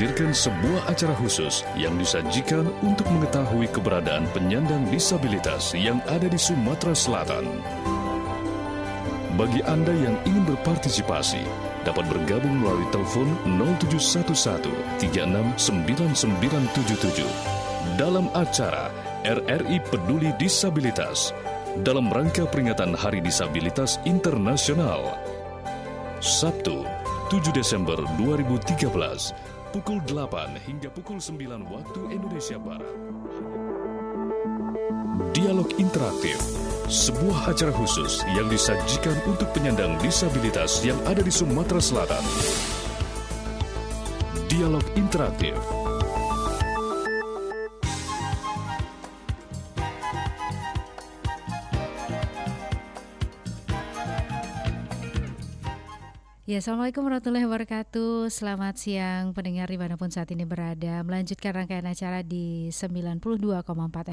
menghadirkan sebuah acara khusus yang disajikan untuk mengetahui keberadaan penyandang disabilitas yang ada di Sumatera Selatan. Bagi Anda yang ingin berpartisipasi, dapat bergabung melalui telepon 0711 369977 dalam acara RRI Peduli Disabilitas dalam rangka peringatan Hari Disabilitas Internasional. Sabtu, 7 Desember 2013, pukul 8 hingga pukul 9 waktu Indonesia Barat. Dialog Interaktif, sebuah acara khusus yang disajikan untuk penyandang disabilitas yang ada di Sumatera Selatan. Dialog Interaktif. Ya, Assalamualaikum warahmatullahi wabarakatuh. Selamat siang pendengar dimanapun saat ini berada. Melanjutkan rangkaian acara di 92,4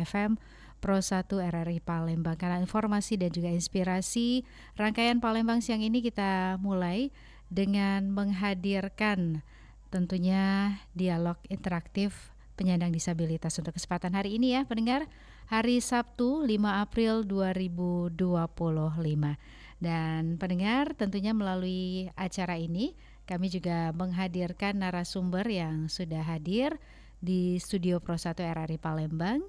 FM Pro 1 RRI Palembang. Karena informasi dan juga inspirasi, rangkaian Palembang siang ini kita mulai dengan menghadirkan tentunya dialog interaktif penyandang disabilitas untuk kesempatan hari ini ya pendengar. Hari Sabtu 5 April 2025. Dan pendengar tentunya melalui acara ini kami juga menghadirkan narasumber yang sudah hadir di studio Pro 1 RRI Palembang.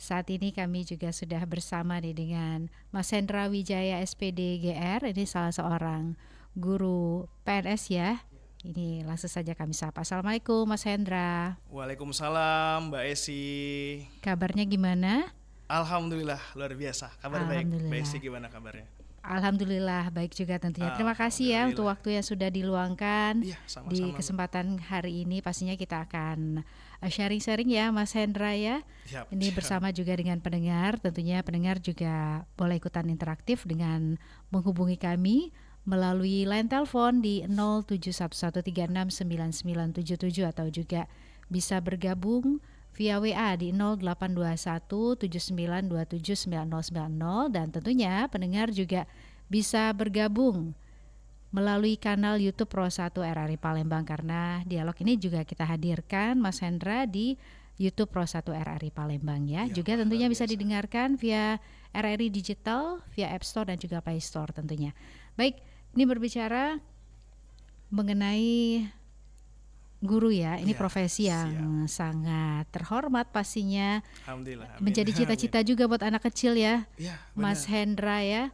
Saat ini kami juga sudah bersama nih dengan Mas Hendra Wijaya SPD GR. Ini salah seorang guru PNS ya. Ini langsung saja kami sapa. Assalamualaikum Mas Hendra. Waalaikumsalam Mbak Esi. Kabarnya gimana? Alhamdulillah luar biasa. Kabar baik. Mbak Esi gimana kabarnya? Alhamdulillah baik juga tentunya. Terima kasih ya untuk waktu yang sudah diluangkan di kesempatan hari ini. Pastinya kita akan sharing-sharing ya Mas Hendra ya. Ini bersama juga dengan pendengar. Tentunya pendengar juga boleh ikutan interaktif dengan menghubungi kami melalui line telepon di 0711369977 atau juga bisa bergabung via WA di 082179279090 dan tentunya pendengar juga bisa bergabung melalui kanal YouTube Pro 1 RRI Palembang karena dialog ini juga kita hadirkan Mas Hendra di YouTube Pro 1 RRI Palembang ya. Juga tentunya bisa didengarkan via RRI Digital, via App Store dan juga Play Store tentunya. Baik, ini berbicara mengenai guru ya, ini profesi yang sangat terhormat pastinya. Alhamdulillah. Menjadi cita-cita juga buat anak kecil ya, Mas Hendra ya.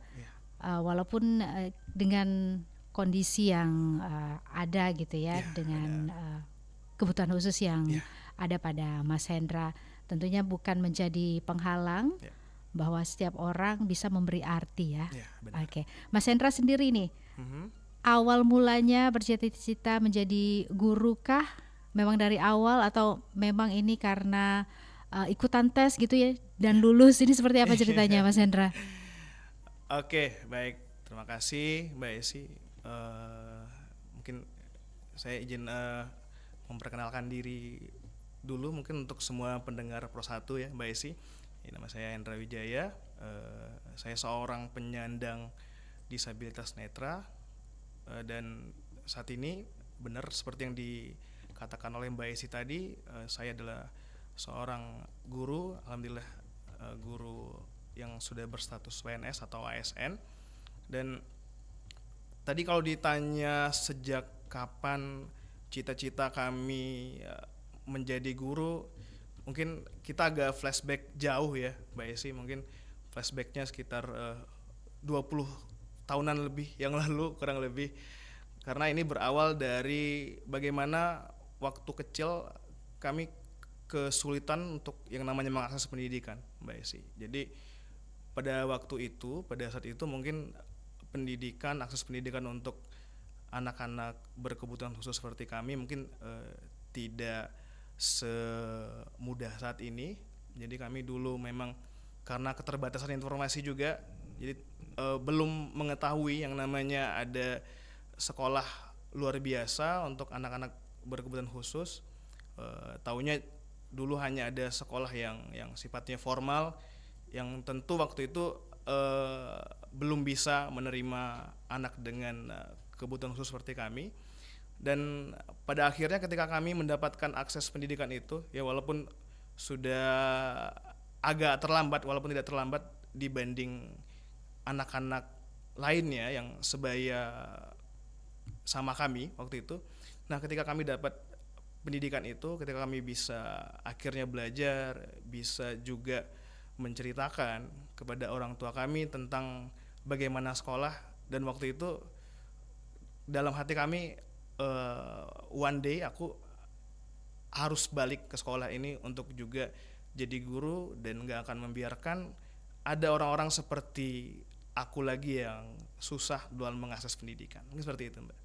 Walaupun dengan kondisi yang ada gitu ya, dengan kebutuhan khusus yang ada pada Mas Hendra, tentunya bukan menjadi penghalang bahwa setiap orang bisa memberi arti ya. Oke, Mas Hendra sendiri nih. Awal mulanya bercita-cita menjadi guru kah? Memang dari awal atau memang ini karena ikutan tes gitu ya dan lulus? Ini seperti apa ceritanya Mas Hendra? Oke, baik. Terima kasih Mbak Esi. Mungkin saya izin memperkenalkan diri dulu mungkin untuk semua pendengar Pro 1 ya Mbak Esi. Nama saya Hendra Wijaya. Saya seorang penyandang disabilitas netra. Dan saat ini benar seperti yang dikatakan oleh Mbak Esi tadi, saya adalah seorang guru, alhamdulillah guru yang sudah berstatus PNS atau ASN. Dan tadi kalau ditanya sejak kapan cita-cita kami menjadi guru, mungkin kita agak flashback jauh ya Mbak Esi, mungkin flashbacknya sekitar 20 tahunan lebih yang lalu kurang lebih, karena ini berawal dari bagaimana waktu kecil kami kesulitan untuk yang namanya mengakses pendidikan Mbak Esi. Jadi pada waktu itu, pada saat itu mungkin akses pendidikan untuk anak-anak berkebutuhan khusus seperti kami mungkin tidak semudah saat ini. Jadi kami dulu memang karena keterbatasan informasi juga, jadi belum mengetahui yang namanya ada sekolah luar biasa untuk anak-anak berkebutuhan khusus. Taunya dulu hanya ada sekolah yang sifatnya formal, yang tentu waktu itu belum bisa menerima anak dengan kebutuhan khusus seperti kami. Dan pada akhirnya ketika kami mendapatkan akses pendidikan itu, ya walaupun sudah agak terlambat, walaupun tidak terlambat dibanding anak-anak lainnya yang sebaya sama kami waktu itu. Nah, ketika kami dapat pendidikan itu, ketika kami bisa akhirnya belajar, bisa juga menceritakan kepada orang tua kami tentang bagaimana sekolah, dan waktu itu dalam hati kami, one day aku harus balik ke sekolah ini untuk juga jadi guru, dan gak akan membiarkan ada orang-orang seperti aku lagi yang susah dalam mengakses pendidikan. Mungkin seperti itu, Mbak.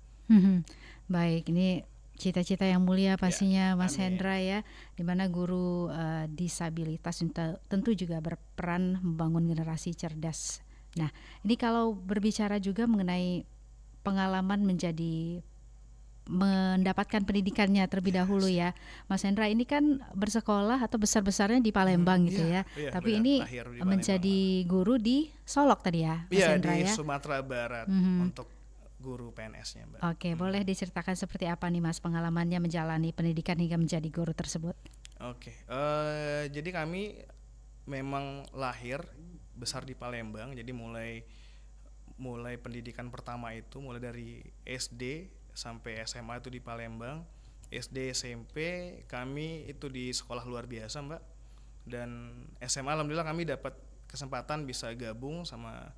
Baik, ini cita-cita yang mulia pastinya, Mas amin. Hendra ya, di mana guru disabilitas tentu juga berperan membangun generasi cerdas. Nah, ini kalau berbicara juga mengenai pengalaman mendapatkan pendidikannya terlebih dahulu ya, Mas Hendra ini kan bersekolah atau besar-besarnya di Palembang gitu ya, tapi benar, ini lahir di Palembang, menjadi guru di Solok tadi ya, Mas Hendra di ya. Sumatera Barat untuk guru PNS-nya, Mbak. Oke, boleh diceritakan seperti apa nih Mas pengalamannya menjalani pendidikan hingga menjadi guru tersebut? Oke, jadi kami memang lahir besar di Palembang, jadi mulai pendidikan pertama itu mulai dari SD sampai SMA itu di Palembang. SD, SMP kami itu di sekolah luar biasa, Mbak. Dan SMA alhamdulillah kami dapat kesempatan bisa gabung sama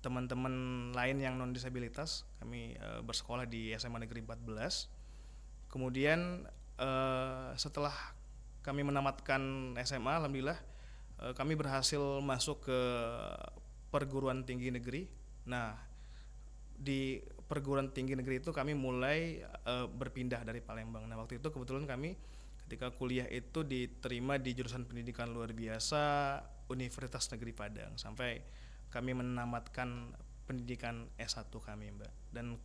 teman-teman lain yang non disabilitas. Kami bersekolah di SMA Negeri 14. Kemudian setelah kami menamatkan SMA, alhamdulillah kami berhasil masuk ke perguruan tinggi negeri. Nah, di perguruan tinggi negeri itu kami mulai berpindah dari Palembang. Nah, waktu itu kebetulan kami ketika kuliah itu diterima di jurusan pendidikan luar biasa Universitas Negeri Padang sampai kami menamatkan pendidikan S1 kami, Mbak. Dan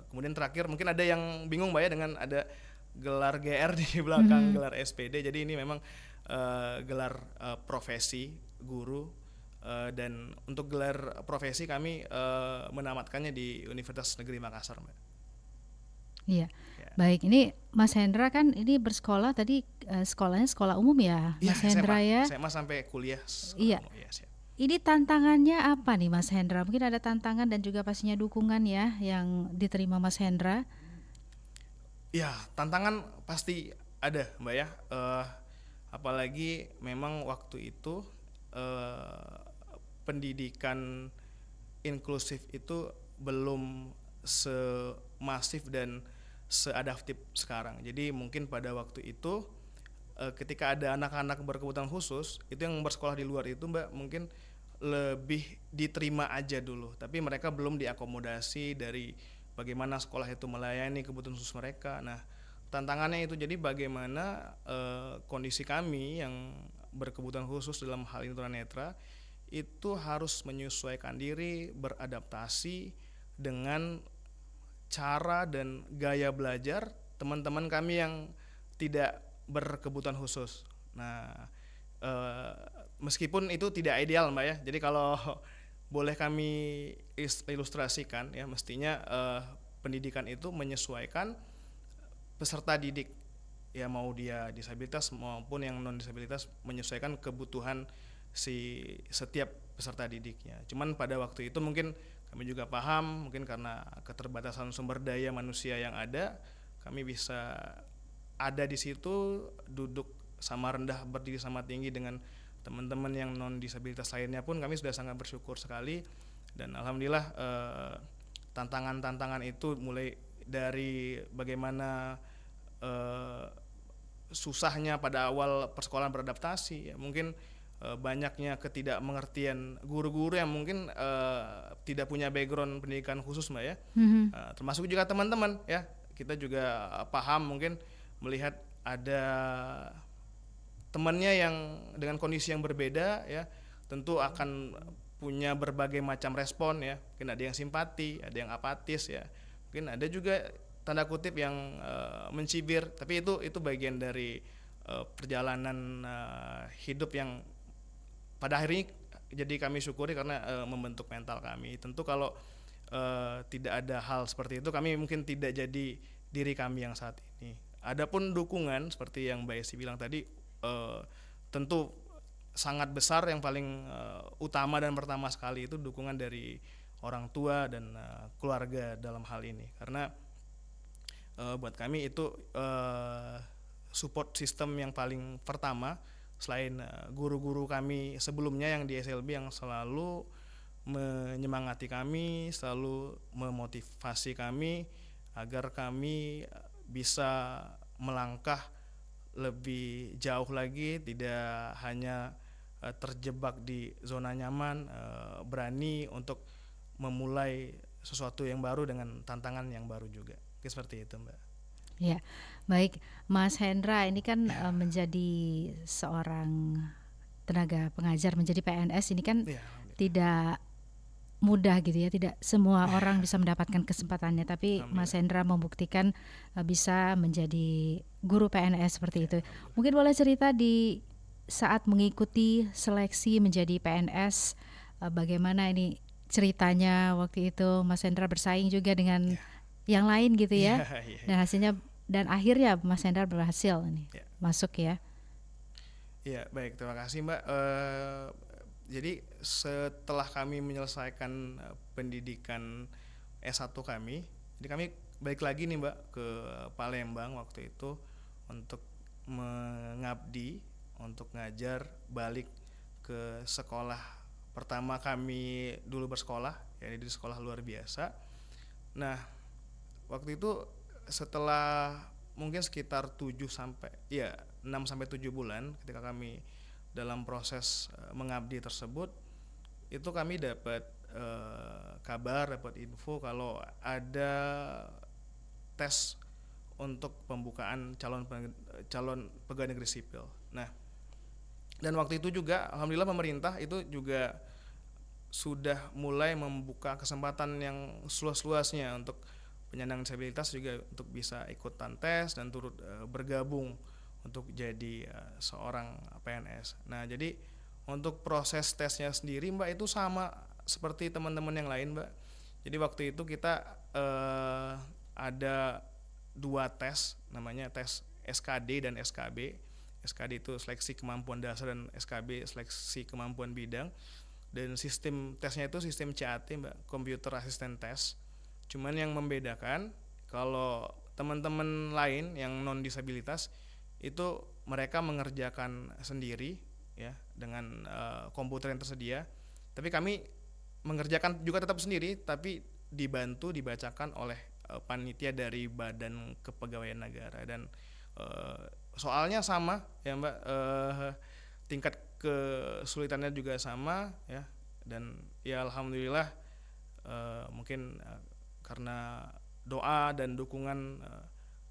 kemudian terakhir mungkin ada yang bingung, Mbak ya, dengan ada gelar GR di belakang gelar SPD. Jadi ini memang gelar profesi guru. Dan untuk gelar profesi kami menamatkannya di Universitas Negeri Makassar, Mbak. Iya. Baik, ini Mas Hendra kan ini bersekolah tadi sekolahnya sekolah umum ya, Mas Hendra ya. SMA sampai kuliah. Iya. Umum, ya, siap. Ini tantangannya apa nih Mas Hendra? Mungkin ada tantangan dan juga pastinya dukungan ya yang diterima Mas Hendra. Ya, tantangan pasti ada, Mbak ya. Apalagi memang waktu itu pendidikan inklusif itu belum semasif dan seadaptif sekarang. Jadi mungkin pada waktu itu ketika ada anak-anak berkebutuhan khusus itu yang bersekolah di luar itu, Mbak, mungkin lebih diterima aja dulu, tapi mereka belum diakomodasi dari bagaimana sekolah itu melayani kebutuhan khusus mereka. Nah, tantangannya itu jadi bagaimana kondisi kami yang berkebutuhan khusus dalam hal ini tunanetra itu harus menyesuaikan diri, beradaptasi dengan cara dan gaya belajar teman-teman kami yang tidak berkebutuhan khusus. Nah, meskipun itu tidak ideal, Mbak ya. Jadi kalau boleh kami ilustrasikan ya, mestinya pendidikan itu menyesuaikan peserta didik. Ya, mau dia disabilitas maupun yang non disabilitas, menyesuaikan kebutuhan si setiap peserta didiknya. Cuman pada waktu itu mungkin kami juga paham, mungkin karena keterbatasan sumber daya manusia yang ada, kami bisa ada di situ, duduk sama rendah, berdiri sama tinggi dengan teman-teman yang non disabilitas lainnya pun kami sudah sangat bersyukur sekali. Dan alhamdulillah tantangan-tantangan itu mulai dari bagaimana susahnya pada awal persekolahan beradaptasi ya, mungkin banyaknya ketidakmengertian guru-guru yang mungkin tidak punya background pendidikan khusus, Mbak ya. Termasuk juga teman-teman ya, kita juga paham mungkin melihat ada temannya yang dengan kondisi yang berbeda ya, tentu akan punya berbagai macam respon ya. Mungkin ada yang simpati, ada yang apatis ya, mungkin ada juga tanda kutip yang mencibir, tapi itu bagian dari perjalanan hidup yang pada akhirnya jadi kami syukuri karena membentuk mental kami. Tentu kalau tidak ada hal seperti itu, kami mungkin tidak jadi diri kami yang saat ini. Adapun dukungan seperti yang Mbak Esi bilang tadi, tentu sangat besar. Yang paling utama dan pertama sekali itu dukungan dari orang tua dan keluarga dalam hal ini, karena buat kami itu support system yang paling pertama, selain guru-guru kami sebelumnya yang di SLB yang selalu menyemangati kami, selalu memotivasi kami agar kami bisa melangkah lebih jauh lagi, tidak hanya terjebak di zona nyaman, berani untuk memulai sesuatu yang baru dengan tantangan yang baru juga. Seperti itu, Mbak. Ya, baik Mas Hendra, ini kan menjadi seorang tenaga pengajar, menjadi PNS ini kan tidak mudah gitu ya, tidak semua orang bisa mendapatkan kesempatannya, tapi Mas Hendra membuktikan bisa menjadi guru PNS seperti itu. Mungkin boleh cerita di saat mengikuti seleksi menjadi PNS, bagaimana ini ceritanya waktu itu Mas Hendra bersaing juga dengan yang lain gitu ya, dan hasilnya dan akhirnya Mas Hendra berhasil nih masuk ya. Iya, baik, terima kasih Mbak. Jadi setelah kami menyelesaikan pendidikan S1 kami, jadi kami balik lagi nih Mbak ke Palembang waktu itu untuk mengabdi, untuk ngajar, balik ke sekolah pertama kami dulu bersekolah, yaitu di sekolah luar biasa. Nah, waktu itu setelah mungkin sekitar 6 sampai 7 bulan ketika kami dalam proses mengabdi tersebut, itu kami dapat kabar, dapat info kalau ada tes untuk pembukaan calon pegawai negeri sipil. Nah, dan waktu itu juga alhamdulillah pemerintah itu juga sudah mulai membuka kesempatan yang seluas-luasnya untuk penyandang disabilitas juga untuk bisa ikutan tes dan turut bergabung untuk jadi seorang PNS. Nah, jadi untuk proses tesnya sendiri Mbak itu sama seperti teman-teman yang lain Mbak. Jadi waktu itu kita ada 2 tes, namanya tes SKD dan SKB. SKD itu seleksi kemampuan dasar dan SKB seleksi kemampuan bidang. Dan sistem tesnya itu sistem CAT Mbak, Computer Assistant Test. Cuman yang membedakan kalau teman-teman lain yang non disabilitas itu mereka mengerjakan sendiri ya dengan komputer yang tersedia, tapi kami mengerjakan juga tetap sendiri tapi dibacakan oleh panitia dari Badan Kepegawaian Negara. Dan soalnya sama ya Mbak, tingkat kesulitannya juga sama ya, dan ya alhamdulillah mungkin karena doa dan dukungan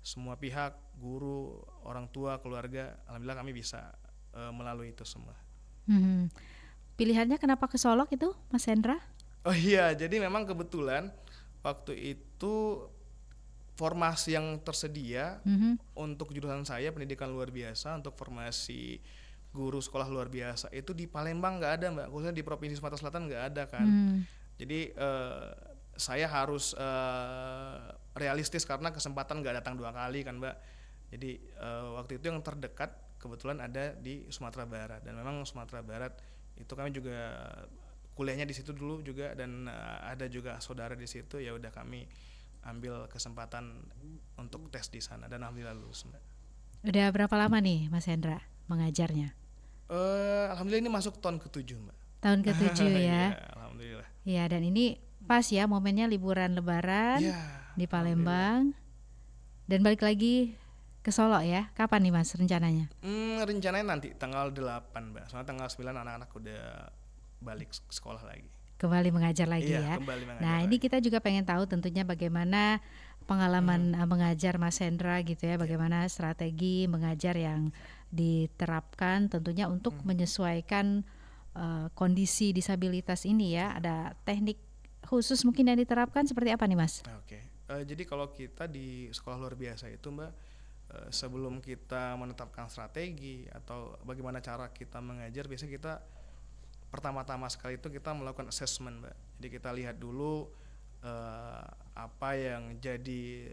semua pihak, guru, orang tua, keluarga, alhamdulillah kami bisa melalui itu semua. Pilihannya kenapa ke Solok itu, Mas Hendra? Oh iya, jadi memang kebetulan waktu itu formasi yang tersedia untuk jurusan saya pendidikan luar biasa, untuk formasi guru sekolah luar biasa itu di Palembang nggak ada Mbak, khususnya di Provinsi Sumatera Selatan nggak ada kan. Jadi saya harus realistis karena kesempatan nggak datang 2 kali kan Mbak. Jadi waktu itu yang terdekat kebetulan ada di Sumatera Barat, dan memang Sumatera Barat itu kami juga kuliahnya di situ dulu juga, dan ada juga saudara di situ. Ya udah kami ambil kesempatan untuk tes di sana dan alhamdulillah lulus Mbak. Udah berapa lama nih Mas Hendra mengajarnya? Alhamdulillah ini masuk tahun ke-7 Mbak. Tahun ke-7 ya. Ya, alhamdulillah. Ya, dan ini pas ya momennya liburan Lebaran di Palembang, dan balik lagi ke Solo ya. Kapan nih Mas rencananya? Rencananya nanti tanggal 8 Mbak. Soalnya tanggal 9 anak-anak udah balik sekolah lagi. Kembali mengajar lagi ya. Nah, ini kita juga pengen tahu tentunya bagaimana pengalaman mengajar Mas Hendra gitu ya, bagaimana strategi mengajar yang diterapkan tentunya untuk menyesuaikan kondisi disabilitas ini ya. Ada teknik khusus mungkin yang diterapkan seperti apa nih Mas? Oke. Jadi kalau kita di sekolah luar biasa itu Mbak, sebelum kita menetapkan strategi atau bagaimana cara kita mengajar, biasanya kita pertama-tama sekali itu kita melakukan assessment Mbak. Jadi kita lihat dulu eh, apa yang jadi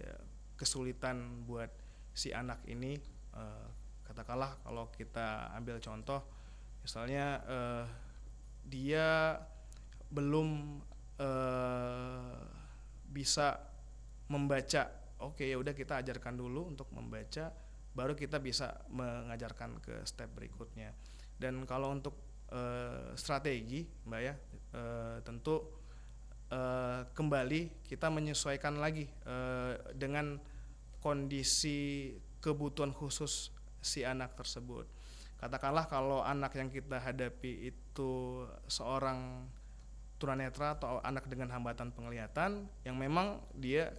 kesulitan buat si anak ini. Katakanlah kalau kita ambil contoh, misalnya dia belum bisa membaca. Oke, ya udah kita ajarkan dulu untuk membaca, baru kita bisa mengajarkan ke step berikutnya. Dan kalau untuk strategi, Mbak ya, tentu kembali kita menyesuaikan lagi dengan kondisi kebutuhan khusus si anak tersebut. Katakanlah kalau anak yang kita hadapi itu seorang tunanetra atau anak dengan hambatan penglihatan yang memang dia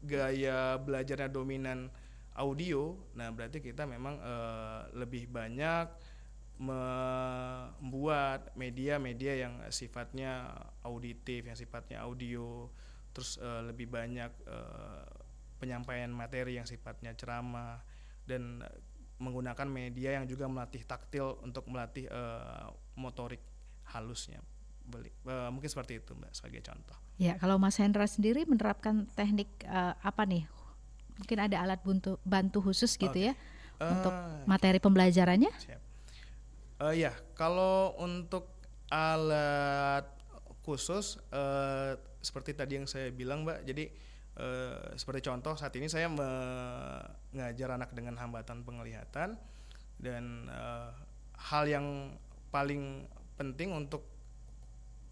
gaya belajarnya dominan audio, nah berarti kita memang lebih banyak membuat media-media yang sifatnya auditif, yang sifatnya audio, terus lebih banyak penyampaian materi yang sifatnya ceramah, dan menggunakan media yang juga melatih taktil untuk melatih motorik halusnya. Mungkin seperti itu, Mbak, sebagai contoh. Ya, kalau Mas Hendra sendiri menerapkan teknik apa nih? Mungkin ada alat bantu khusus gitu ya untuk materi pembelajarannya? Siap. Ya, kalau untuk alat khusus seperti tadi yang saya bilang, Mbak, jadi seperti contoh saat ini saya mengajar anak dengan hambatan penglihatan, dan hal yang paling penting untuk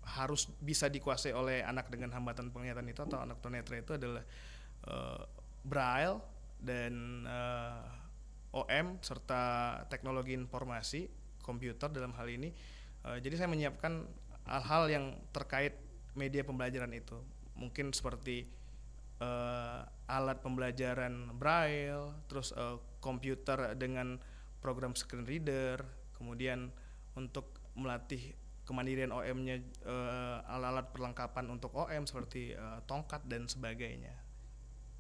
harus bisa dikuasai oleh anak dengan hambatan penglihatan itu atau anak tunanetra itu adalah Braille dan OM serta teknologi informasi komputer dalam hal ini. Jadi saya menyiapkan hal-hal yang terkait media pembelajaran itu, mungkin seperti alat pembelajaran Braille, terus komputer dengan program screen reader, kemudian untuk melatih kemandirian OM-nya, alat-alat perlengkapan untuk OM seperti tongkat dan sebagainya.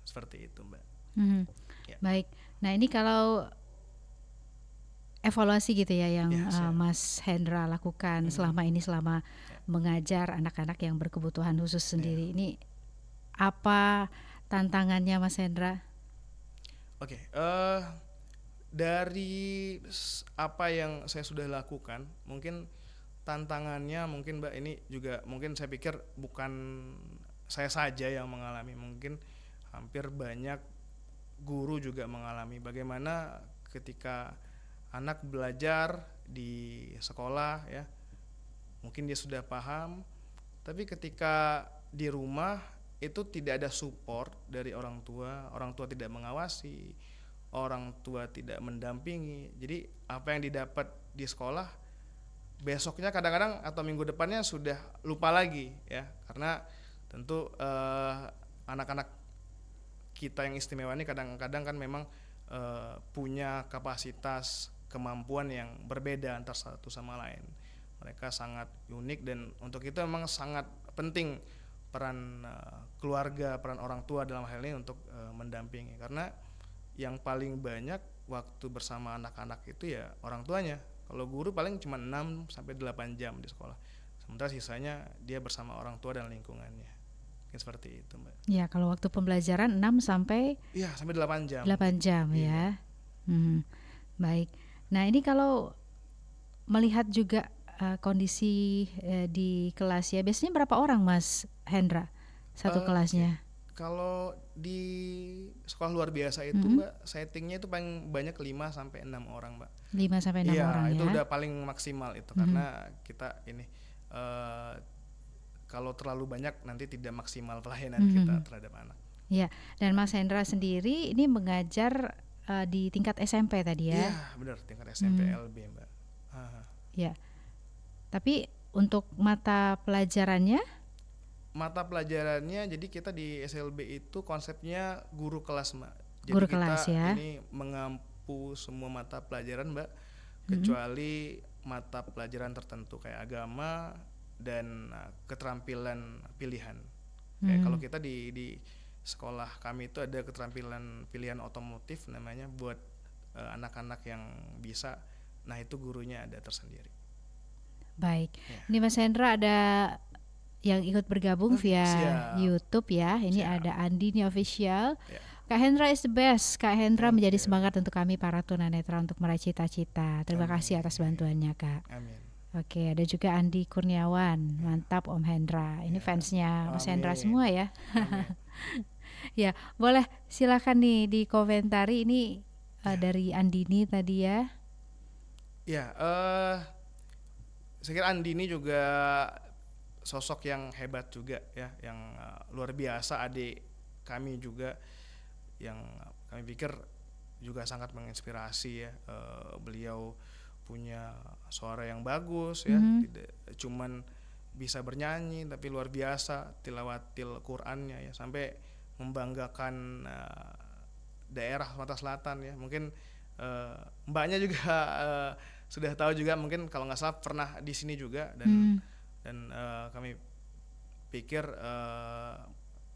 Seperti itu, Mbak. Ya. Baik. Nah, ini kalau evaluasi gitu ya yang Mas Hendra lakukan selama mengajar anak-anak yang berkebutuhan khusus sendiri. Ini apa tantangannya, Mas Hendra? Oke, dari apa yang saya sudah lakukan, mungkin tantangannya mungkin, Mbak, ini juga mungkin saya pikir bukan saya saja yang mengalami, mungkin hampir banyak guru juga mengalami. Bagaimana ketika anak belajar di sekolah ya, mungkin dia sudah paham, tapi ketika di rumah itu tidak ada support dari orang tua tidak mengawasi, orang tua tidak mendampingi. Jadi apa yang didapat di sekolah besoknya kadang-kadang atau minggu depannya sudah lupa lagi ya, karena tentu anak-anak kita yang istimewa ini kadang-kadang kan memang punya kapasitas kemampuan yang berbeda antar satu sama lain. Mereka sangat unik, dan untuk itu memang sangat penting peran keluarga, peran orang tua dalam hal ini untuk mendampingi, karena yang paling banyak waktu bersama anak-anak itu ya orang tuanya. Kalau guru paling cuma 6 sampai 8 jam di sekolah, sementara sisanya dia bersama orang tua dan lingkungannya. Mungkin seperti itu, Mbak. Ya, kalau waktu pembelajaran 6 sampai 8 jam. 8 jam ya. Baik. Nah, ini kalau melihat juga kondisi di kelas ya, biasanya berapa orang, Mas Hendra, satu kelasnya? Kalau di sekolah luar biasa itu, Mbak, settingnya itu paling banyak 5 sampai 6 orang, Mbak. 5 sampai 6 orang ya. Iya, itu udah paling maksimal itu, karena kita ini kalau terlalu banyak nanti tidak maksimal pelayanan kita terhadap anak. Iya, dan Mas Hendra sendiri ini mengajar di tingkat SMP tadi ya? Iya, benar, tingkat SMP LB, Mbak. Iya. Tapi untuk mata pelajarannya? Mata pelajarannya, jadi kita di SLB itu konsepnya guru kelas, Mbak. Jadi guru kita kelas ya. Ini mengampu semua mata pelajaran, Mbak, kecuali mata pelajaran tertentu kayak agama dan keterampilan pilihan. Kayak kalau kita di sekolah kami itu ada keterampilan pilihan otomotif namanya, buat anak-anak yang bisa. Nah, itu gurunya ada tersendiri. Baik. Ini Mas Hendra ada yang ikut bergabung via Siap. YouTube ya. Ini Siap. ada Andini Official. Ya. Kak Hendra is the best. Kak Hendra Thank menjadi you. semangat untuk kami para tunanetra untuk meraih cita-cita. Terima Amin. kasih atas bantuannya, Kak. Amin. Oke, ada juga Andi Kurniawan. Mantap Om Hendra. Ini fansnya Mas Hendra Amin. semua ya. Amin. Ya, boleh silakan nih di komentari ini dari Andini tadi ya. Ya, saya kira Andini juga sosok yang hebat juga ya, yang luar biasa, adik kami juga yang kami pikir juga sangat menginspirasi ya. Beliau punya suara yang bagus ya, tidak cuman bisa bernyanyi tapi luar biasa tilawatil Qur'annya ya, sampai membanggakan daerah Sumatera Selatan ya. Mungkin mbaknya juga sudah tahu juga, mungkin kalau nggak salah pernah di sini juga, dan kami pikir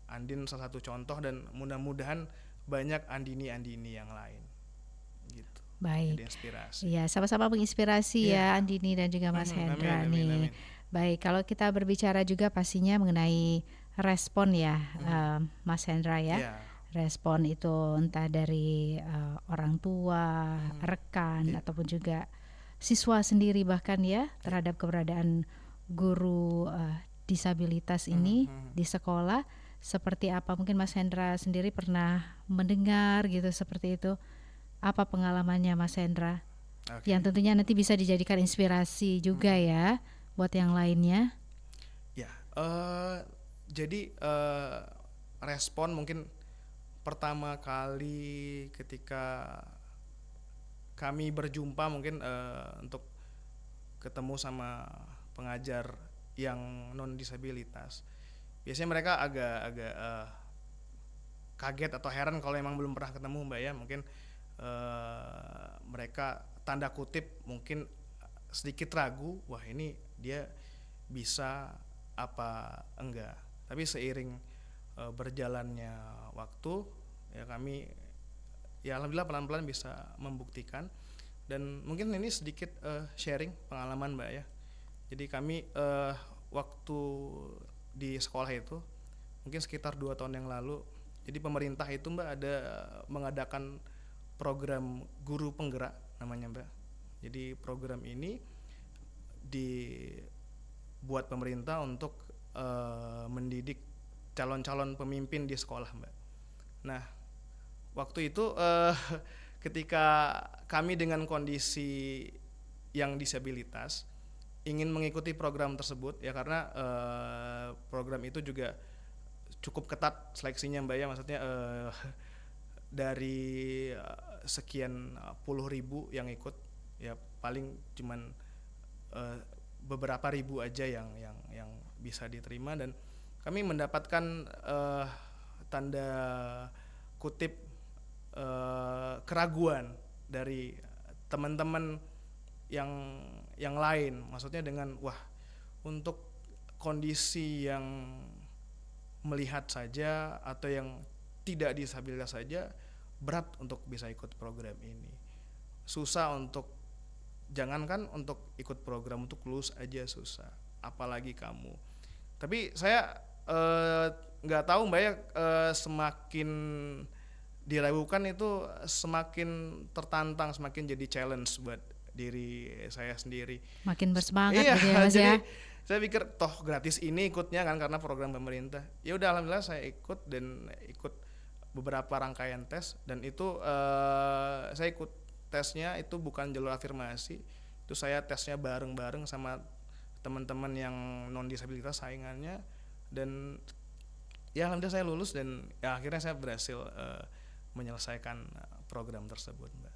Andin salah satu contoh, dan mudah-mudahan banyak Andini yang lain gitu. Baik. Jadi inspirasi. Iya, sama-sama menginspirasi ya Andini dan juga Mas Hendra nih. Amin. Baik, kalau kita berbicara juga pastinya mengenai respon ya, Mas Hendra ya. Ya. Respon itu entah dari orang tua, rekan ataupun juga siswa sendiri bahkan ya terhadap keberadaan guru disabilitas ini di sekolah. Seperti apa mungkin Mas Hendra sendiri pernah mendengar gitu seperti itu? Apa pengalamannya Mas Hendra? Okay. Yang tentunya nanti bisa dijadikan inspirasi juga ya buat yang lainnya. Ya, jadi respon mungkin pertama kali ketika kami berjumpa mungkin untuk ketemu sama pengajar yang non disabilitas, biasanya mereka agak kaget atau heran kalau emang belum pernah ketemu Mbak ya. Mungkin mereka tanda kutip mungkin sedikit ragu, wah ini dia bisa apa enggak. Tapi seiring berjalannya waktu ya, kami ya alhamdulillah pelan-pelan bisa membuktikan. Dan mungkin ini sedikit sharing pengalaman Mbak ya. Jadi kami waktu di sekolah itu mungkin sekitar 2 tahun yang lalu, jadi pemerintah itu Mbak ada mengadakan program guru penggerak namanya Mbak. Jadi program ini dibuat pemerintah untuk mendidik calon-calon pemimpin di sekolah Mbak. Nah waktu itu ketika kami dengan kondisi yang disabilitas ingin mengikuti program tersebut ya, karena program itu juga cukup ketat seleksinya Mbak ya, maksudnya dari sekian puluh ribu yang ikut ya paling cuman beberapa ribu aja yang bisa diterima, dan kami mendapatkan tanda kutip keraguan dari teman-teman yang lain, maksudnya dengan wah untuk kondisi yang melihat saja atau yang tidak disabilitas saja berat untuk bisa ikut program ini, susah untuk, jangankan untuk ikut program, untuk lulus aja susah, apalagi kamu. Tapi saya nggak tahu Mbak ya, semakin diragukan itu semakin tertantang, semakin jadi challenge buat diri saya sendiri. Makin bersemangat Iya, gitu ya Mas jadi ya. saya pikir toh gratis ini ikutnya kan karena program pemerintah. Ya udah alhamdulillah saya ikut, dan ikut beberapa rangkaian tes, dan itu saya ikut tesnya itu bukan jalur afirmasi. Itu saya tesnya bareng-bareng sama teman-teman yang non disabilitas saingannya, dan ya alhamdulillah saya lulus, dan ya akhirnya saya berhasil menyelesaikan program tersebut Mbak.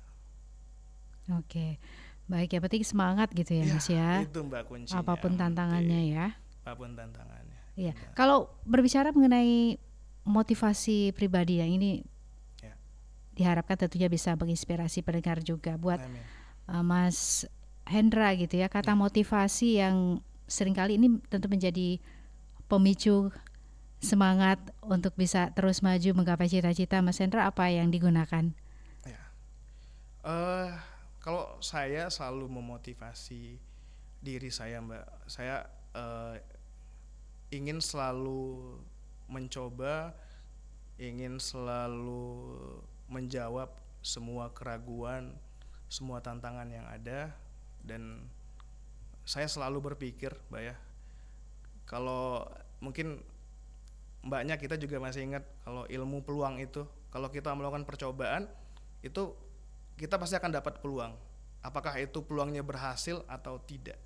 Oke. Baik, yang penting semangat gitu ya Mas ya. Itu Mbak kuncinya. Apapun tantangannya ya. Apapun tantangannya. Iya. Kalau berbicara mengenai motivasi pribadi yang ini diharapkan tentunya bisa menginspirasi pendengar juga buat Mas Hendra gitu ya. Kata motivasi yang seringkali ini tentu menjadi pemicu semangat untuk bisa terus maju menggapai cita-cita. Mas Hendra, apa yang digunakan? Ya. Kalau saya selalu memotivasi diri saya Mbak, saya ingin selalu mencoba, ingin selalu menjawab semua keraguan, semua tantangan yang ada. Dan saya selalu berpikir, Mbak ya, kalau mungkin Mbaknya kita juga masih ingat kalau ilmu peluang itu, kalau kita melakukan percobaan itu kita pasti akan dapat peluang. Apakah itu peluangnya berhasil atau tidak,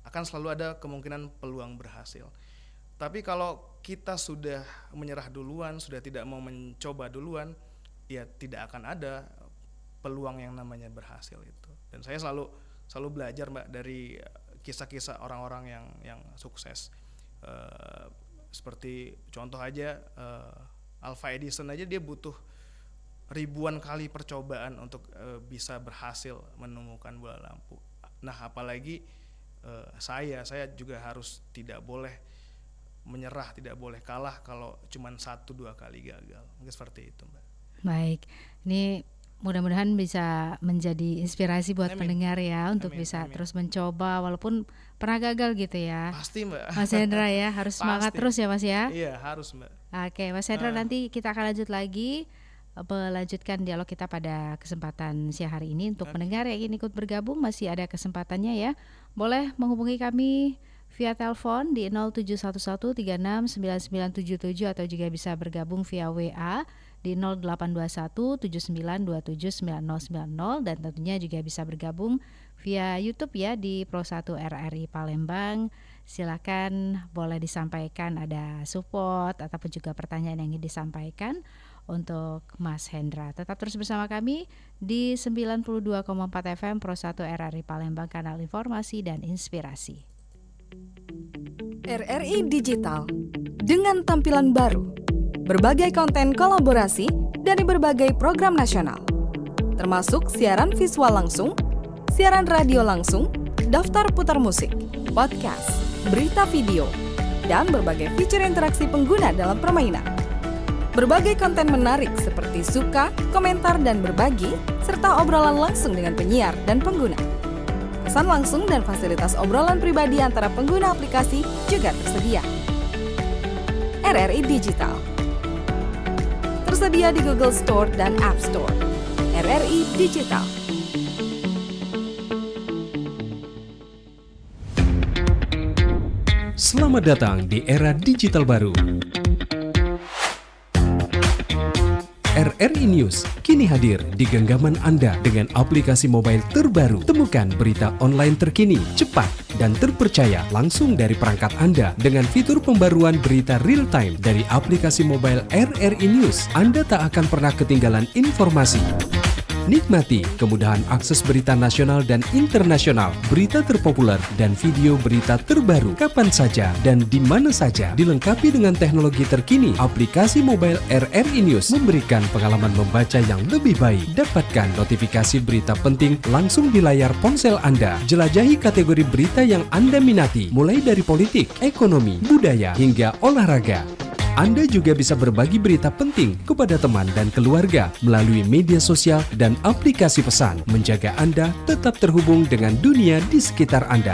akan selalu ada kemungkinan peluang berhasil. Tapi kalau kita sudah menyerah duluan, sudah tidak mau mencoba duluan, ya tidak akan ada peluang yang namanya berhasil itu. Dan saya selalu belajar, Mbak, dari kisah-kisah orang-orang yang sukses. Seperti contoh aja Alva Edison aja, dia butuh ribuan kali percobaan untuk bisa berhasil menemukan bola lampu. Nah, apalagi saya juga harus tidak boleh menyerah, tidak boleh kalah kalau cuma 1-2 kali gagal. Mungkin seperti itu, Mbak. Baik, ini mudah-mudahan bisa menjadi inspirasi buat pendengar ya, untuk bisa terus mencoba walaupun pernah gagal gitu ya. Pasti, Mbak. Mas Hendra ya, harus semangat terus ya Mas ya. Iya, harus, Mbak. Oke, Mas Hendra, nanti kita akan lanjut lagi melanjutkan dialog kita pada kesempatan siang hari ini. Untuk pendengar yang ingin ikut bergabung, masih ada kesempatannya ya. Boleh menghubungi kami via telepon di 0711369977 atau juga bisa bergabung via WA di 082179279090, dan tentunya juga bisa bergabung via YouTube ya di Pro 1 RRI Palembang. Silakan, boleh disampaikan ada support ataupun juga pertanyaan yang ingin disampaikan untuk Mas Hendra. Tetap terus bersama kami di 92,4 FM Pro 1 RRI Palembang, kanal informasi dan inspirasi. RRI Digital dengan tampilan baru, berbagai konten kolaborasi dari berbagai program nasional, termasuk siaran visual langsung, siaran radio langsung, daftar putar musik, podcast, berita video, dan berbagai fitur interaksi pengguna dalam permainan. Berbagai konten menarik seperti suka, komentar, dan berbagi, serta obrolan langsung dengan penyiar dan pengguna. Pesan langsung dan fasilitas obrolan pribadi antara pengguna aplikasi juga tersedia. RRI Digital tersedia di Google Store dan App Store. RRI Digital. Selamat datang di era digital baru. RRI News kini hadir di genggaman Anda dengan aplikasi mobile terbaru. Temukan berita online terkini, cepat, dan terpercaya langsung dari perangkat Anda dengan fitur pembaruan berita real time dari aplikasi mobile RRI News. Anda tak akan pernah ketinggalan informasi. Nikmati kemudahan akses berita nasional dan internasional, berita terpopuler, dan video berita terbaru kapan saja dan di mana saja. Dilengkapi dengan teknologi terkini, aplikasi mobile RRI News memberikan pengalaman membaca yang lebih baik. Dapatkan notifikasi berita penting langsung di layar ponsel Anda. Jelajahi kategori berita yang Anda minati, mulai dari politik, ekonomi, budaya, hingga olahraga. Anda juga bisa berbagi berita penting kepada teman dan keluarga melalui media sosial dan aplikasi pesan, menjaga Anda tetap terhubung dengan dunia di sekitar Anda.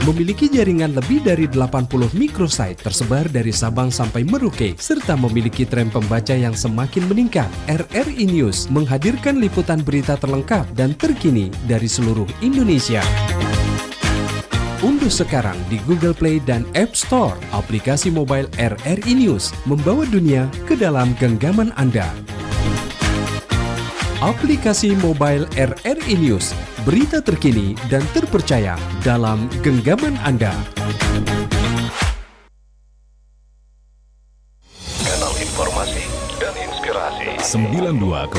Memiliki jaringan lebih dari 80 microsite tersebar dari Sabang sampai Merauke, serta memiliki tren pembaca yang semakin meningkat. RRI News menghadirkan liputan berita terlengkap dan terkini dari seluruh Indonesia. Unduh sekarang di Google Play dan App Store aplikasi mobile RRI News, membawa dunia ke dalam genggaman Anda. Aplikasi mobile RRI News, berita terkini dan terpercaya dalam genggaman Anda. Kanal informasi dan inspirasi 92,4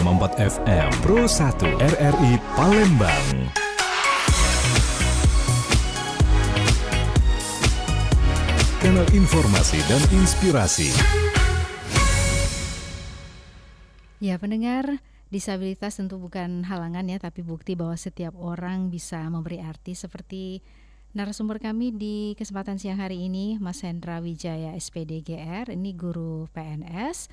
FM Pro 1 RRI Palembang. Kanal informasi dan inspirasi. Ya pendengar, disabilitas tentu bukan halangan ya, tapi bukti bahwa setiap orang bisa memberi arti, seperti narasumber kami di kesempatan siang hari ini, Mas Hendra Wijaya SPD GR, ini guru PNS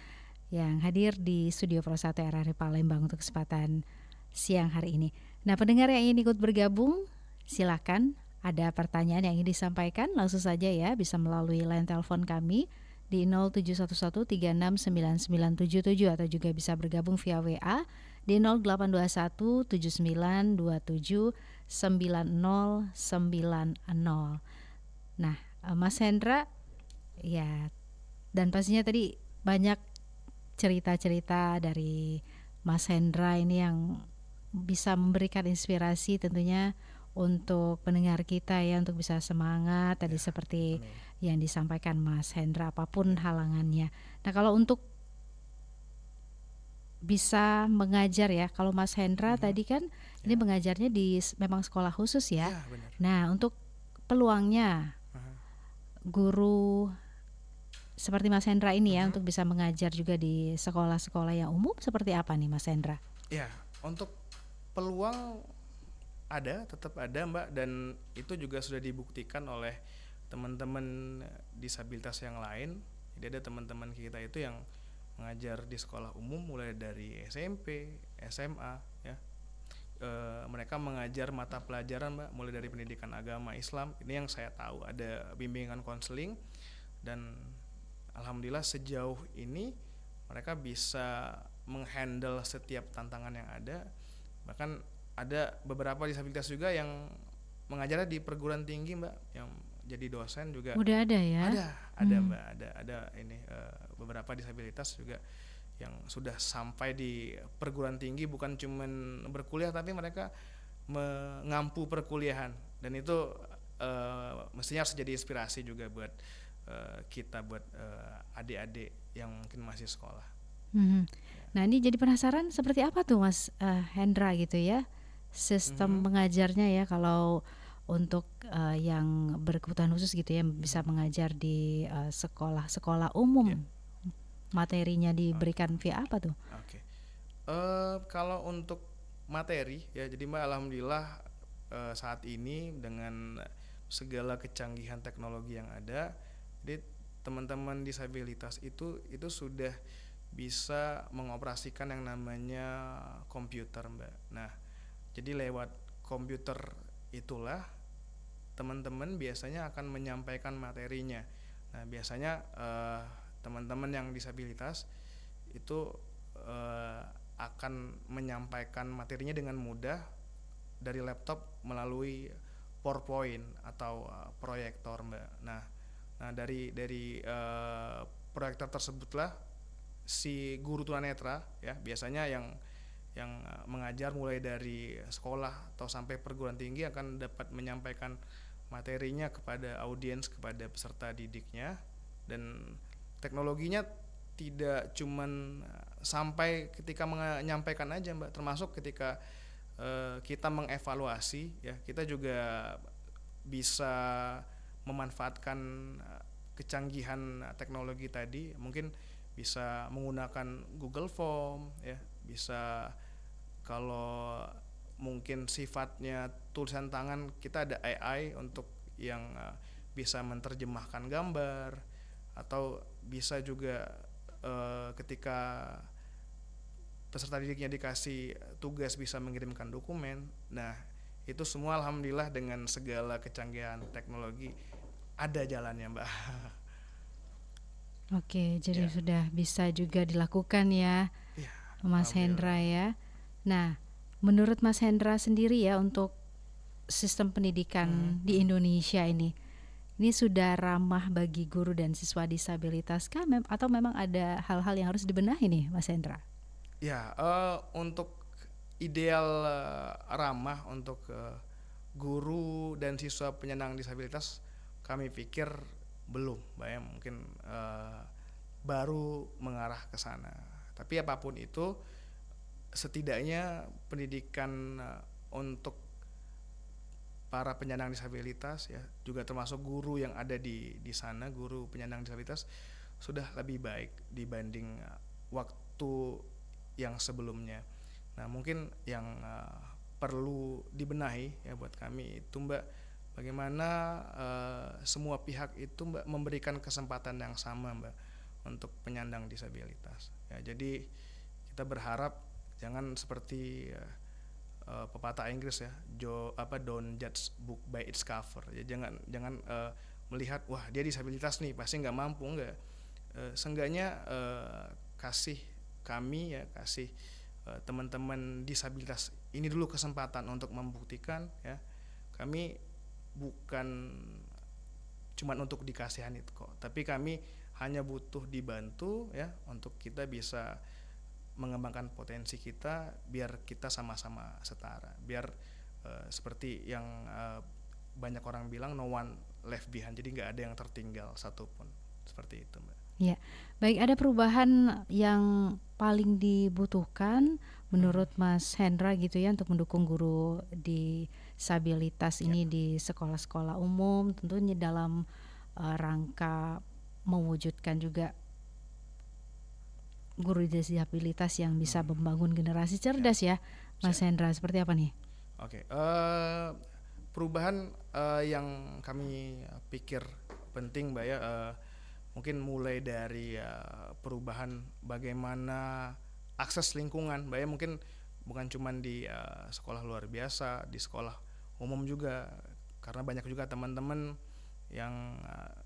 yang hadir di studio Pro 1 RRI Palembang untuk kesempatan siang hari ini. Nah pendengar yang ingin ikut bergabung, silakan ada pertanyaan yang ingin disampaikan, langsung saja ya bisa melalui line telepon kami di 0711369977 atau juga bisa bergabung via WA di 082179279090. Nah, Mas Hendra ya, dan pastinya tadi banyak cerita-cerita dari Mas Hendra ini yang bisa memberikan inspirasi tentunya untuk pendengar kita ya, untuk bisa semangat tadi seperti yang disampaikan Mas Hendra, apapun halangannya. Nah, kalau untuk bisa mengajar ya, kalau Mas Hendra tadi kan ini mengajarnya di memang sekolah khusus ya. Ya, benar. Nah, untuk peluangnya guru seperti Mas Hendra ini ya untuk bisa mengajar juga di sekolah-sekolah yang umum seperti apa nih Mas Hendra? Ya, untuk peluang tetap ada Mbak, dan itu juga sudah dibuktikan oleh teman-teman disabilitas yang lain. Jadi ada teman-teman kita itu yang mengajar di sekolah umum mulai dari SMP, SMA ya. Mereka mengajar mata pelajaran Mbak, mulai dari pendidikan agama Islam. Ini yang saya tahu, ada bimbingan konseling, dan alhamdulillah sejauh ini mereka bisa menghandle setiap tantangan yang ada. Bahkan ada beberapa disabilitas juga yang mengajarnya di perguruan tinggi Mbak, yang jadi dosen juga. Udah ada ya? Ada Mbak, ada ini beberapa disabilitas juga yang sudah sampai di perguruan tinggi, bukan cuman berkuliah tapi mereka mengampu perkuliahan, dan itu mestinya harus jadi inspirasi juga buat kita, buat adik-adik yang mungkin masih sekolah. Nah, ini jadi penasaran seperti apa tuh Mas Hendra gitu ya, sistem mengajarnya ya, kalau untuk yang berkebutuhan khusus gitu ya, bisa mengajar di sekolah-sekolah umum. Materinya diberikan via apa tuh? Oke. Kalau untuk materi ya, jadi Mbak alhamdulillah saat ini dengan segala kecanggihan teknologi yang ada, jadi teman-teman disabilitas itu sudah bisa mengoperasikan yang namanya komputer Mbak. Nah, jadi lewat komputer itulah teman-teman biasanya akan menyampaikan materinya. Nah, biasanya teman-teman yang disabilitas itu akan menyampaikan materinya dengan mudah dari laptop melalui PowerPoint atau proyektor Mbak. Nah dari proyektor tersebutlah si guru tunanetra ya, biasanya yang mengajar mulai dari sekolah atau sampai perguruan tinggi akan dapat menyampaikan materinya kepada audiens, kepada peserta didiknya. Dan teknologinya tidak cuman sampai ketika menyampaikan aja Mbak, termasuk ketika kita mengevaluasi ya, kita juga bisa memanfaatkan kecanggihan teknologi tadi. Mungkin bisa menggunakan Google Form ya, bisa kalau mungkin sifatnya tulisan tangan, kita ada AI untuk yang bisa menerjemahkan gambar, atau bisa juga ketika peserta didiknya dikasih tugas bisa mengirimkan dokumen. Nah, itu semua alhamdulillah dengan segala kecanggihan teknologi ada jalannya Mbak. Oke, jadi sudah bisa juga dilakukan ya, Mas Hendra ya. Nah, menurut Mas Hendra sendiri ya, untuk sistem pendidikan di Indonesia ini sudah ramah bagi guru dan siswa disabilitas kah, atau memang ada hal-hal yang harus dibenahi nih Mas Hendra? Ya, untuk ideal ramah untuk guru dan siswa penyandang disabilitas, kami pikir belum, Mbak ya, mungkin baru mengarah ke sana. Tapi apapun itu, setidaknya pendidikan untuk para penyandang disabilitas ya, juga termasuk guru yang ada di sana, guru penyandang disabilitas sudah lebih baik dibanding waktu yang sebelumnya. Nah, mungkin yang perlu dibenahi ya buat kami itu Mbak, bagaimana semua pihak itu Mbak memberikan kesempatan yang sama Mbak untuk penyandang disabilitas. Ya, jadi kita berharap jangan seperti pepatah Inggris ya, don't judge book by its cover. Ya, jangan melihat wah dia disabilitas nih pasti nggak mampu, nggak. Seenggaknya kasih kami ya, kasih teman-teman disabilitas ini dulu kesempatan untuk membuktikan ya, kami bukan cuman untuk dikasihani kok, tapi kami hanya butuh dibantu ya untuk kita bisa mengembangkan potensi kita biar kita sama-sama setara, biar seperti yang banyak orang bilang no one left behind, jadi nggak ada yang tertinggal satupun, seperti itu Mbak. Ya, baik, ada perubahan yang paling dibutuhkan menurut Mas Hendra gitu ya untuk mendukung guru disabilitas ini di sekolah-sekolah umum, tentunya dalam rangka mewujudkan juga guru disabilitas yang bisa membangun generasi cerdas ya, Mas Hendra, seperti apa nih? Oke, perubahan yang kami pikir penting Mbak ya, mungkin mulai dari perubahan bagaimana akses lingkungan Mbak ya, mungkin bukan cuma di sekolah luar biasa, di sekolah umum juga, karena banyak juga teman-teman yang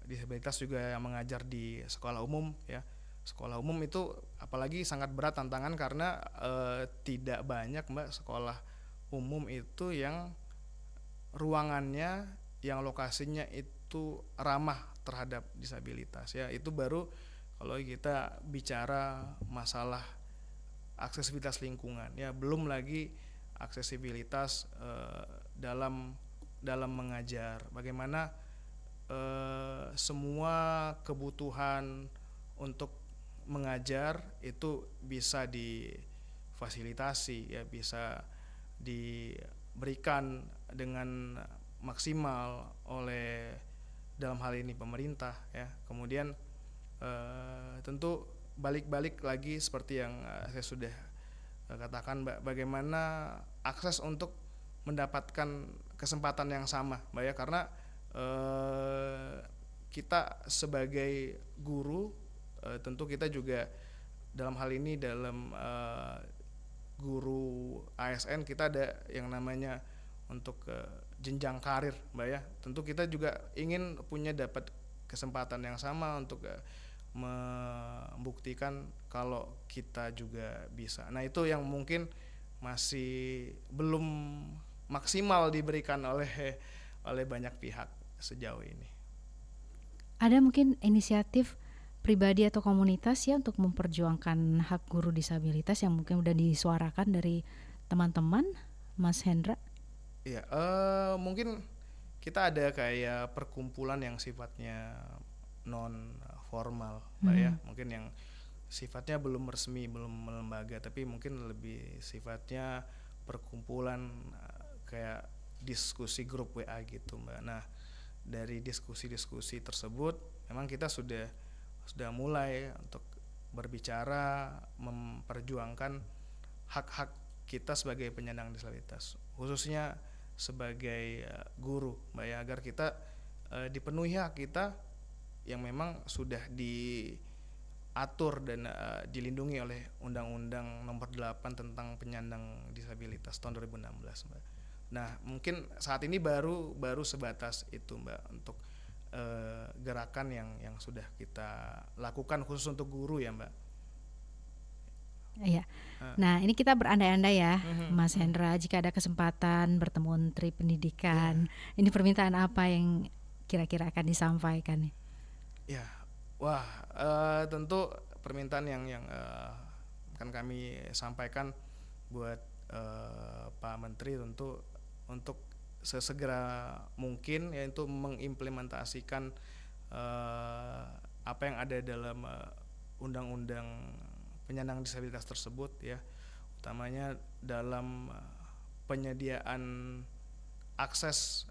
disabilitas juga yang mengajar di sekolah umum ya. Sekolah umum itu apalagi sangat berat tantangan karena tidak banyak Mbak sekolah umum itu yang ruangannya, yang lokasinya itu ramah terhadap disabilitas ya. Itu baru kalau kita bicara masalah aksesibilitas lingkungan ya, belum lagi aksesibilitas dalam mengajar, bagaimana semua kebutuhan untuk mengajar itu bisa difasilitasi ya, bisa diberikan dengan maksimal oleh dalam hal ini pemerintah ya. Kemudian tentu balik lagi seperti yang saya sudah katakan Mbak, bagaimana akses untuk mendapatkan kesempatan yang sama Mbak ya, karena kita sebagai guru tentu kita juga dalam hal ini dalam guru ASN kita ada yang namanya untuk jenjang karir Mbak ya. Tentu kita juga ingin punya dapat kesempatan yang sama untuk membuktikan kalau kita juga bisa. Nah, itu yang mungkin masih belum maksimal diberikan oleh banyak pihak sejauh ini. Ada mungkin inisiatif pribadi atau komunitas ya untuk memperjuangkan hak guru disabilitas yang mungkin udah disuarakan dari teman-teman, Mas Hendra? Iya, mungkin kita ada kayak perkumpulan yang sifatnya non formal, Mbak ya. Mungkin yang sifatnya belum resmi, belum lembaga, tapi mungkin lebih sifatnya perkumpulan kayak diskusi grup WA gitu, Mbak. Nah, dari diskusi-diskusi tersebut memang kita sudah mulai untuk berbicara memperjuangkan hak-hak kita sebagai penyandang disabilitas, khususnya sebagai guru Mbak ya, agar kita dipenuhi hak kita yang memang sudah diatur dan dilindungi oleh Undang-Undang Nomor 8 tentang Penyandang Disabilitas tahun 2016 Mbak. Nah, mungkin saat ini baru sebatas itu Mbak untuk gerakan yang sudah kita lakukan khusus untuk guru ya Mbak. Iya. Nah, ini kita berandai-andai ya, Mas Hendra, jika ada kesempatan bertemu Menteri Pendidikan, ini permintaan apa yang kira-kira akan disampaikan nih? Ya, wah, tentu permintaan yang akan kami sampaikan buat Pak Menteri tentu untuk sesegera mungkin yaitu mengimplementasikan apa yang ada dalam undang-undang penyandang disabilitas tersebut ya, utamanya dalam penyediaan akses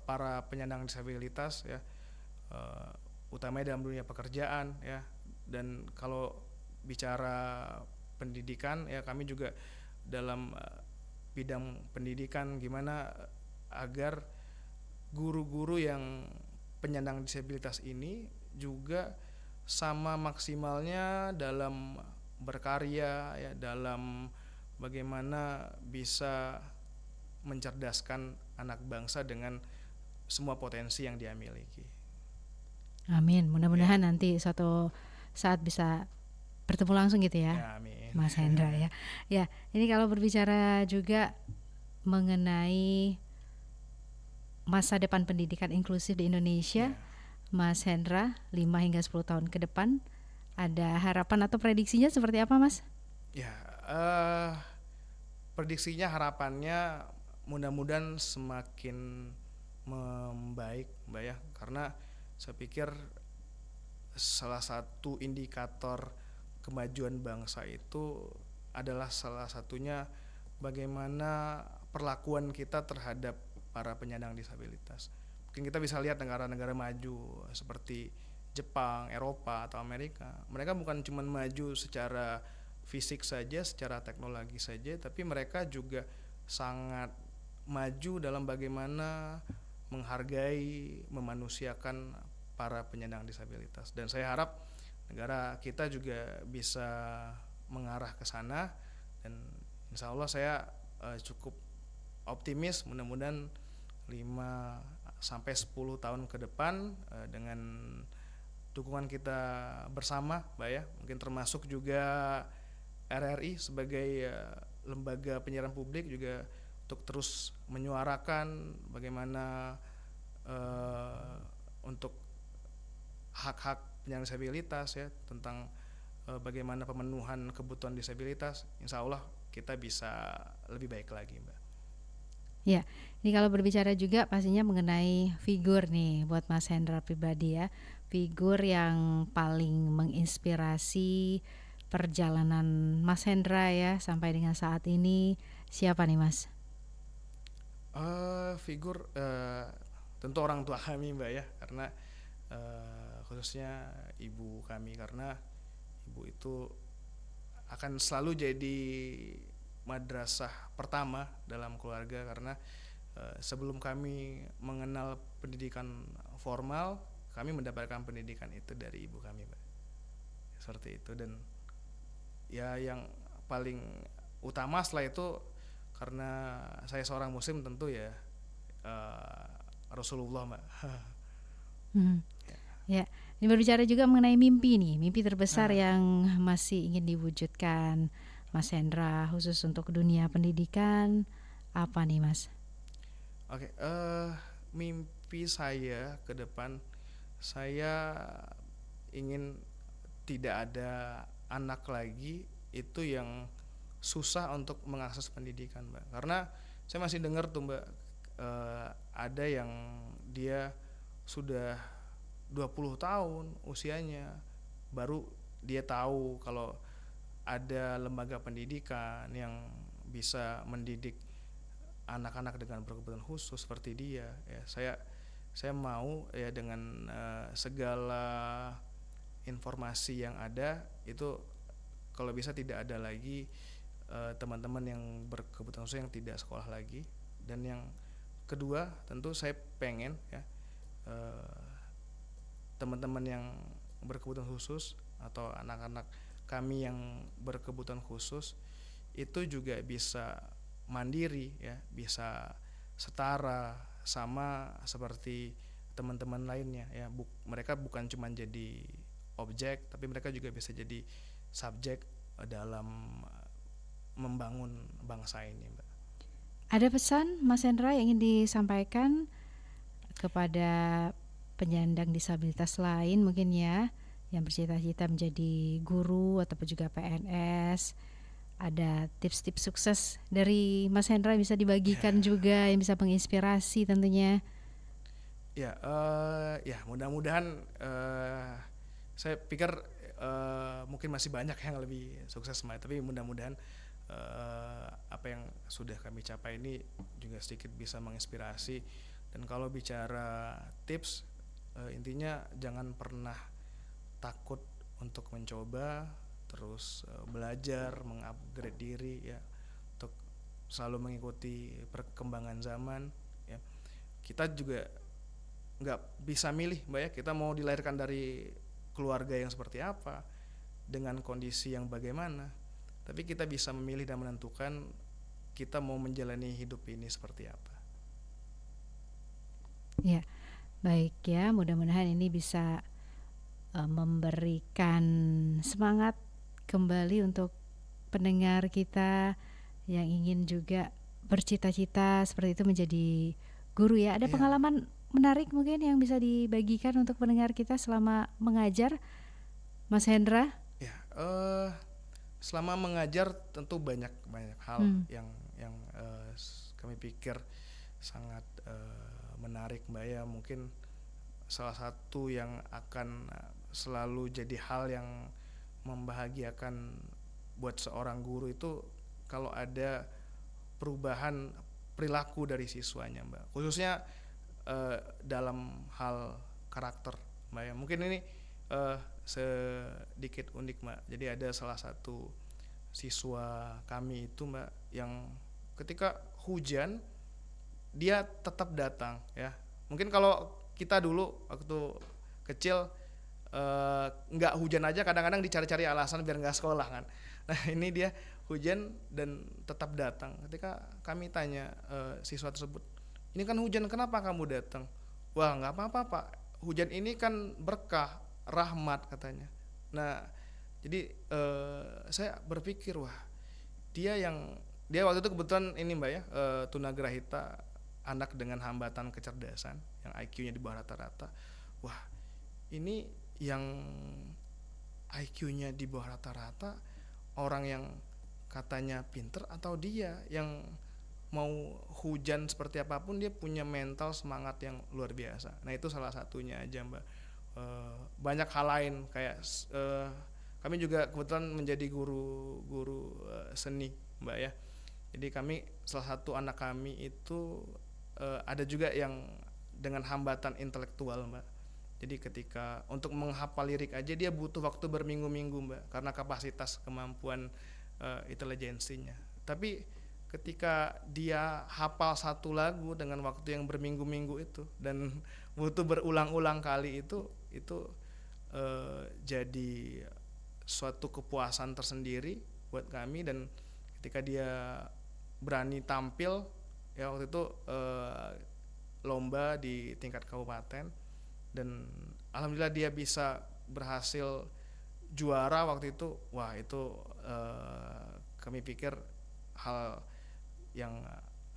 para penyandang disabilitas ya, utamanya dalam dunia pekerjaan ya. Dan kalau bicara pendidikan ya, kami juga dalam bidang pendidikan gimana agar guru-guru yang penyandang disabilitas ini juga sama maksimalnya dalam berkarya ya, dalam bagaimana bisa mencerdaskan anak bangsa dengan semua potensi yang dia miliki. Amin. Mudah-mudahan nanti suatu saat bisa bertemu langsung gitu ya, Ya, amin. Mas Hendra ya. Ya, ini kalau berbicara juga mengenai masa depan pendidikan inklusif di Indonesia, Mas Hendra, 5 hingga 10 tahun ke depan, ada harapan atau prediksinya seperti apa, Mas? Ya, prediksinya, harapannya mudah-mudahan semakin membaik, Mbak ya, karena saya pikir salah satu indikator kemajuan bangsa itu adalah salah satunya bagaimana perlakuan kita terhadap para penyandang disabilitas. Mungkin kita bisa lihat negara-negara maju seperti Jepang, Eropa atau Amerika. Mereka bukan cuma maju secara fisik saja, secara teknologi saja, tapi mereka juga sangat maju dalam bagaimana menghargai, memanusiakan para penyandang disabilitas. Dan saya harap negara kita juga bisa mengarah ke sana, dan insya Allah saya cukup optimis mudah-mudahan 5-10 tahun ke depan dengan dukungan kita bersama, Mbak ya, mungkin termasuk juga RRI sebagai lembaga penyiaran publik juga untuk terus menyuarakan bagaimana untuk hak-hak penyandang disabilitas ya, tentang bagaimana pemenuhan kebutuhan disabilitas. Insya Allah kita bisa lebih baik lagi, Mbak. Ya, ini kalau berbicara juga pastinya mengenai figur nih buat Mas Hendra pribadi ya, figur yang paling menginspirasi perjalanan Mas Hendra ya sampai dengan saat ini siapa nih, Mas? Figur tentu orang tua kami, Mbak ya, karena khususnya ibu kami, karena ibu itu akan selalu jadi madrasah pertama dalam keluarga, karena sebelum kami mengenal pendidikan formal, kami mendapatkan pendidikan itu dari ibu kami, Mbak. Seperti itu. Dan ya yang paling utama setelah itu, karena saya seorang muslim, tentu ya Rasulullah, Mbak. Ya, ini berbicara juga mengenai mimpi nih, mimpi terbesar yang masih ingin diwujudkan Mas Hendra khusus untuk dunia pendidikan apa nih, Mas? Oke, mimpi saya ke depan, saya ingin tidak ada anak lagi itu yang susah untuk mengakses pendidikan, Mbak. Karena saya masih dengar tuh, Mbak, ada yang dia sudah 20 tahun usianya baru dia tahu kalau ada lembaga pendidikan yang bisa mendidik anak-anak dengan berkebutuhan khusus seperti dia ya. Saya mau ya dengan segala informasi yang ada itu, kalau bisa tidak ada lagi teman-teman yang berkebutuhan khusus yang tidak sekolah lagi. Dan yang kedua, tentu saya pengen ya teman-teman yang berkebutuhan khusus atau anak-anak kami yang berkebutuhan khusus itu juga bisa mandiri ya, bisa setara sama seperti teman-teman lainnya ya. Mereka bukan cuma jadi objek, tapi mereka juga bisa jadi subjek dalam membangun bangsa ini, Mbak. Ada pesan Mas Hendra yang ingin disampaikan kepada penyandang disabilitas lain mungkin ya, yang bercita-cita menjadi guru ataupun juga PNS? Ada tips-tips sukses dari Mas Hendra bisa dibagikan juga yang bisa menginspirasi tentunya. Ya, ya mudah-mudahan saya pikir mungkin masih banyak yang lebih sukses, tapi mudah-mudahan apa yang sudah kami capai ini juga sedikit bisa menginspirasi. Dan kalau bicara tips, intinya jangan pernah takut untuk mencoba, terus belajar, mengupgrade diri ya, untuk selalu mengikuti perkembangan zaman ya. Kita juga nggak bisa milih, Mbak ya, kita mau dilahirkan dari keluarga yang seperti apa, dengan kondisi yang bagaimana, tapi kita bisa memilih dan menentukan kita mau menjalani hidup ini seperti apa. Ya, baik ya, mudah-mudahan ini bisa memberikan semangat kembali untuk pendengar kita yang ingin juga bercita-cita seperti itu menjadi guru ya. Ada pengalaman menarik mungkin yang bisa dibagikan untuk pendengar kita selama mengajar, Mas Hendra? Ya, selama mengajar tentu banyak hal yang kami pikir sangat menarik, Mbak ya. Mungkin salah satu yang akan selalu jadi hal yang membahagiakan buat seorang guru itu kalau ada perubahan perilaku dari siswanya, Mbak. Khususnya dalam hal karakter, Mbak ya. Mungkin ini sedikit unik, Mbak. Jadi ada salah satu siswa kami itu, Mbak, yang ketika hujan dia tetap datang ya. Mungkin kalau kita dulu waktu kecil nggak hujan aja kadang-kadang dicari-cari alasan biar nggak sekolah kan. Nah ini dia hujan dan tetap datang. Ketika kami tanya siswa tersebut, ini kan hujan, kenapa kamu datang? Wah, nggak apa-apa Pak, hujan ini kan berkah, rahmat katanya. Nah jadi saya berpikir, wah dia waktu itu kebetulan ini Mbak ya, tunagrahita, anak dengan hambatan kecerdasan yang IQ-nya di bawah rata-rata. Wah ini yang IQ-nya di bawah rata-rata, orang yang katanya pinter, atau dia yang mau hujan seperti apapun dia punya mental semangat yang luar biasa. Nah itu salah satunya aja, Mbak. Banyak hal lain kayak kami juga kebetulan menjadi guru seni, Mbak ya. Jadi kami salah satu anak kami itu ada juga yang dengan hambatan intelektual, Mbak. Jadi ketika untuk menghafal lirik aja dia butuh waktu berminggu-minggu, Mbak, karena kapasitas kemampuan intelijensinya. Tapi ketika dia hafal satu lagu dengan waktu yang berminggu-minggu itu dan butuh berulang-ulang kali itu jadi suatu kepuasan tersendiri buat kami. Dan ketika dia berani tampil ya, waktu itu lomba di tingkat kabupaten dan alhamdulillah dia bisa berhasil juara waktu itu. Wah itu kami pikir hal yang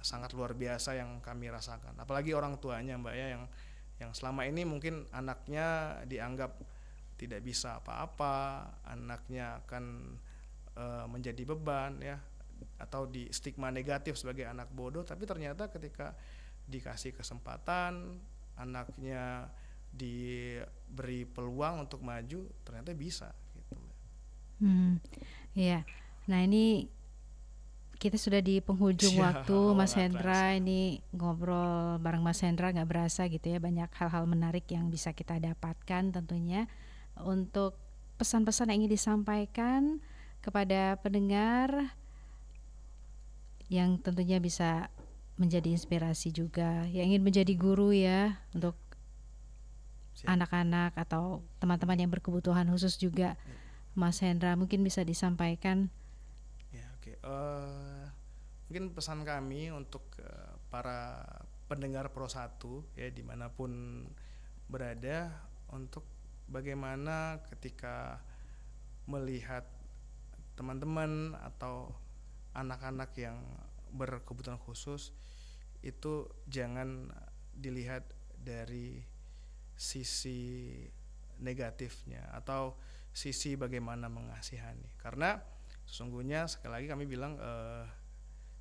sangat luar biasa yang kami rasakan. Apalagi orang tuanya, Mbak ya, yang selama ini mungkin anaknya dianggap tidak bisa apa-apa, anaknya akan menjadi beban ya, atau di stigma negatif sebagai anak bodoh. Tapi ternyata ketika dikasih kesempatan, anaknya diberi peluang untuk maju, ternyata bisa gitu. Iya. Nah ini kita sudah di penghujung waktu, Mas Hendra. Ini ngobrol bareng Mas Hendra nggak berasa gitu ya, banyak hal-hal menarik yang bisa kita dapatkan tentunya. Untuk pesan-pesan yang ingin disampaikan kepada pendengar yang tentunya bisa menjadi inspirasi juga, yang ingin menjadi guru ya, untuk anak-anak atau teman-teman yang berkebutuhan khusus juga, Mas Hendra mungkin bisa disampaikan. Ya, oke. Mungkin pesan kami untuk para pendengar Pro 1 ya, dimanapun berada, untuk bagaimana ketika melihat teman-teman atau anak-anak yang berkebutuhan khusus itu jangan dilihat dari sisi negatifnya atau sisi bagaimana mengasihani, karena sesungguhnya sekali lagi kami bilang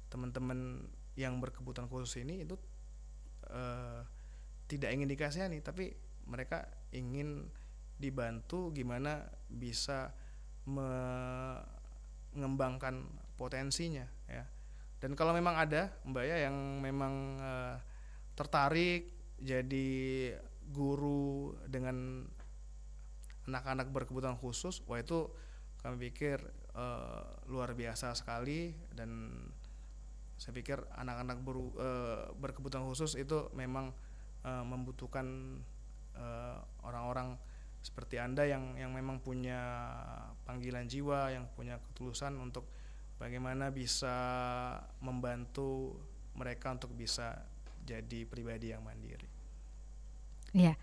teman-teman yang berkebutuhan khusus ini itu tidak ingin dikasihani, tapi mereka ingin dibantu gimana bisa mengembangkan potensinya ya. Dan kalau memang ada, Mbak ya, yang memang tertarik jadi guru dengan anak-anak berkebutuhan khusus, wah itu kami pikir luar biasa sekali. Dan saya pikir anak-anak berkebutuhan khusus itu memang membutuhkan orang-orang seperti Anda yang memang punya panggilan jiwa, yang punya ketulusan untuk bagaimana bisa membantu mereka untuk bisa jadi pribadi yang mandiri. Ya,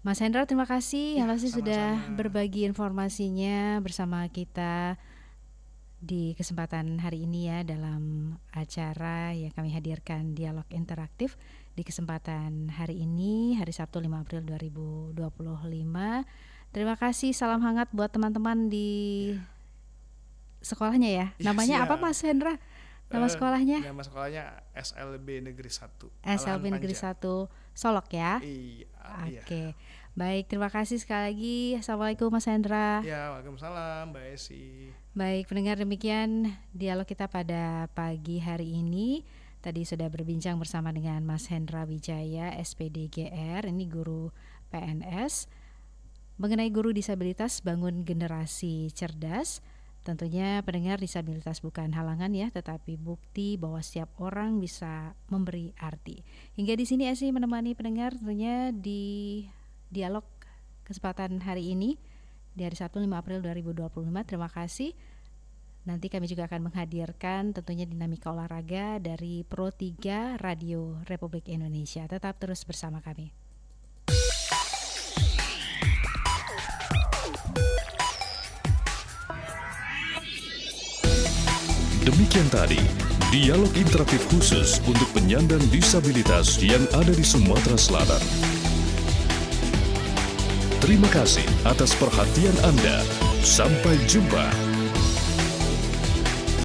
Mas Hendra terima kasih Ya, pasti sudah sama-sama. berbagi informasinya bersama kita di kesempatan hari ini ya, dalam acara yang kami hadirkan Dialog Interaktif di kesempatan hari ini, hari Sabtu 5 April 2025. Terima kasih, salam hangat buat teman-teman di sekolahnya ya. Ya, Namanya siap. apa Mas Hendra? Nama sekolahnya? Nama sekolahnya SLB Negeri 1. SLB Negeri 1 Solok ya. Iya. Oke. Baik, terima kasih sekali lagi. Assalamualaikum Mas Hendra. Ya, waalaikumsalam Mbak Esi. Baik, pendengar, demikian dialog kita pada pagi hari ini. Tadi sudah berbincang bersama dengan Mas Hendra Wijaya, SPD GR, ini guru PNS, mengenai guru disabilitas bangun generasi cerdas. Tentunya pendengar, disabilitas bukan halangan ya, tetapi bukti bahwa setiap orang bisa memberi arti. Hingga di sini Esi menemani pendengar tentunya di dialog kesempatan hari ini di hari Sabtu 5 April 2025. Terima kasih. Nanti kami juga akan menghadirkan tentunya dinamika olahraga dari Pro 3 Radio Republik Indonesia. Tetap terus bersama kami. Demikian tadi dialog interaktif khusus untuk penyandang disabilitas yang ada di Sumatera Selatan. Terima kasih atas perhatian Anda. Sampai jumpa.